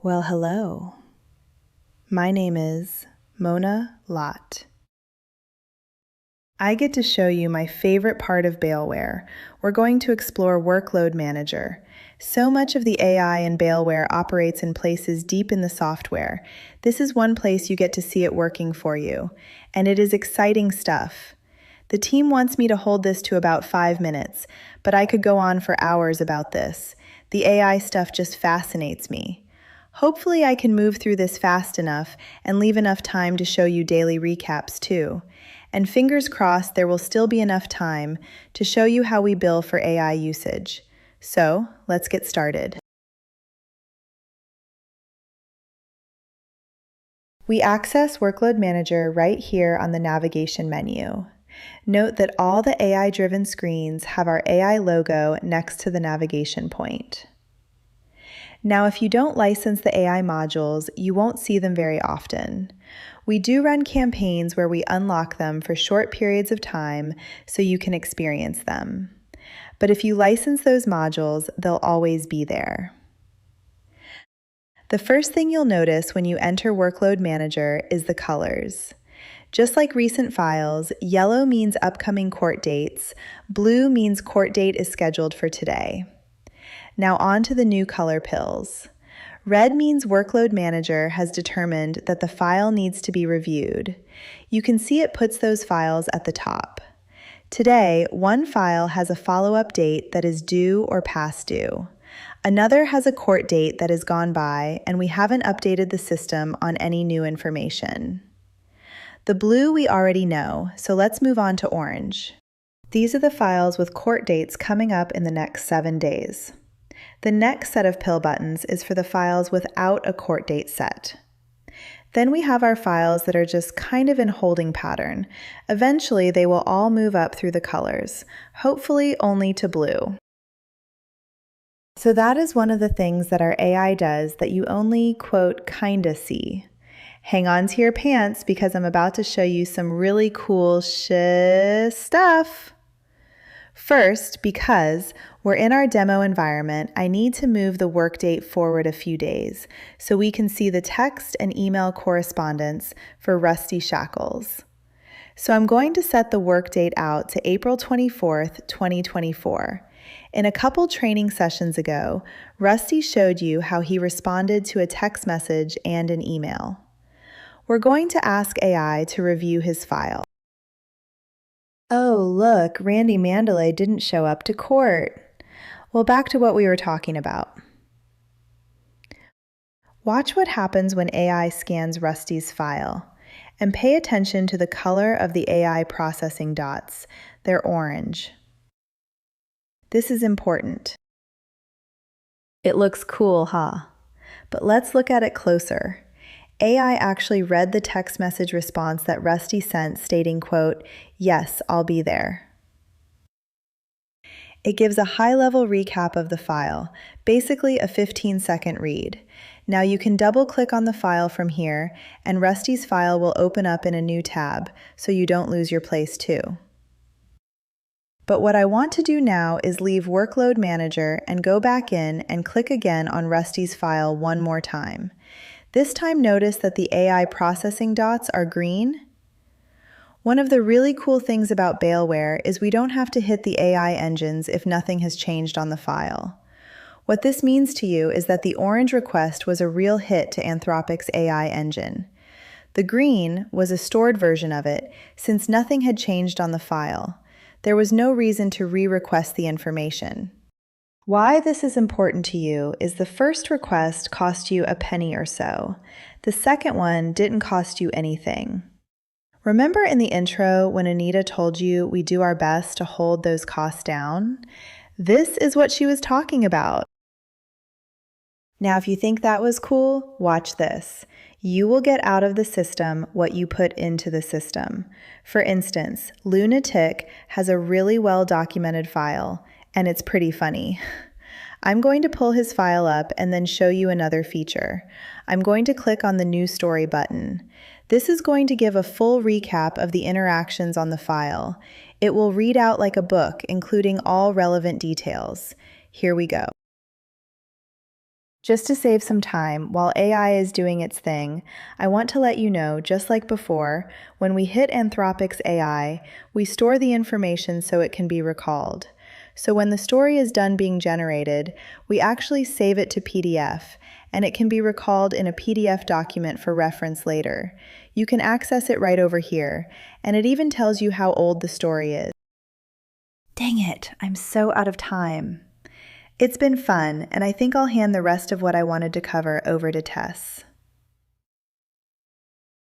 Well, hello. My name is Mona Lott. I get to show you my favorite part of Bailware. We're going to explore Workload Manager. So much of the AI in Bailware operates in places deep in the software. This is one place you get to see it working for you, and it is exciting stuff. The team wants me to hold this to about 5 minutes, but I could go on for hours about this. The AI stuff just fascinates me. Hopefully I can move through this fast enough and leave enough time to show you daily recaps too. And fingers crossed there will still be enough time to show you how we bill for AI usage. So, let's get started. We access Workload Manager right here on the navigation menu. Note that all the AI-driven screens have our AI logo next to the navigation point. Now, if you don't license the AI modules, you won't see them very often. We do run campaigns where we unlock them for short periods of time so you can experience them. But if you license those modules, they'll always be there. The first thing you'll notice when you enter Workload Manager is the colors. Just like recent files, yellow means upcoming court dates, blue means court date is scheduled for today. Now on to the new color pills. Red means Workload Manager has determined that the file needs to be reviewed. You can see it puts those files at the top. Today, one file has a follow-up date that is due or past due. Another has a court date that has gone by, and we haven't updated the system on any new information. The blue we already know, so let's move on to orange. These are the files with court dates coming up in the next 7 days. The next set of pill buttons is for the files without a court date set. Then we have our files that are just kind of in holding pattern. Eventually, they will all move up through the colors, hopefully only to blue. So that is one of the things that our AI does that you only, quote, kinda see. Hang on to your pants because I'm about to show you some really cool stuff. First, because we're in our demo environment, I need to move the work date forward a few days so we can see the text and email correspondence for Rusty Shackles. So I'm going to set the work date out to April 24th, 2024. In a couple training sessions ago, Rusty showed you how he responded to a text message and an email. We're going to ask AI to review his file. Oh, look, Randy Mandalay didn't show up to court. Well, back to what we were talking about. Watch what happens when AI scans Rusty's file, and pay attention to the color of the AI processing dots. They're orange. This is important. It looks cool, huh? But let's look at it closer. AI actually read the text message response that Rusty sent stating, quote, "Yes, I'll be there." It gives a high-level recap of the file, basically a 15-second read. Now you can double-click on the file from here, and Rusty's file will open up in a new tab, so you don't lose your place too. But what I want to do now is leave Workload Manager and go back in and click again on Rusty's file one more time. This time notice that the AI processing dots are green. One of the really cool things about Bailware is we don't have to hit the AI engines if nothing has changed on the file. What this means to you is that the orange request was a real hit to Anthropic's AI engine. The green was a stored version of it since nothing had changed on the file. There was no reason to re-request the information. Why this is important to you is the first request cost you a penny or so. The second one didn't cost you anything. Remember in the intro when Anita told you we do our best to hold those costs down? This is what she was talking about. Now, if you think that was cool, watch this. You will get out of the system what you put into the system. For instance, Lunatic has a really well-documented file, and it's pretty funny. I'm going to pull his file up and then show you another feature. I'm going to click on the New Story button. This is going to give a full recap of the interactions on the file. It will read out like a book, including all relevant details. Here we go. Just to save some time, while AI is doing its thing, I want to let you know, just like before, when we hit Anthropic's AI, we store the information so it can be recalled. So when the story is done being generated, we actually save it to PDF, and it can be recalled in a PDF document for reference later. You can access it right over here, and it even tells you how old the story is. Dang it, I'm so out of time. It's been fun, and I think I'll hand the rest of what I wanted to cover over to Tess.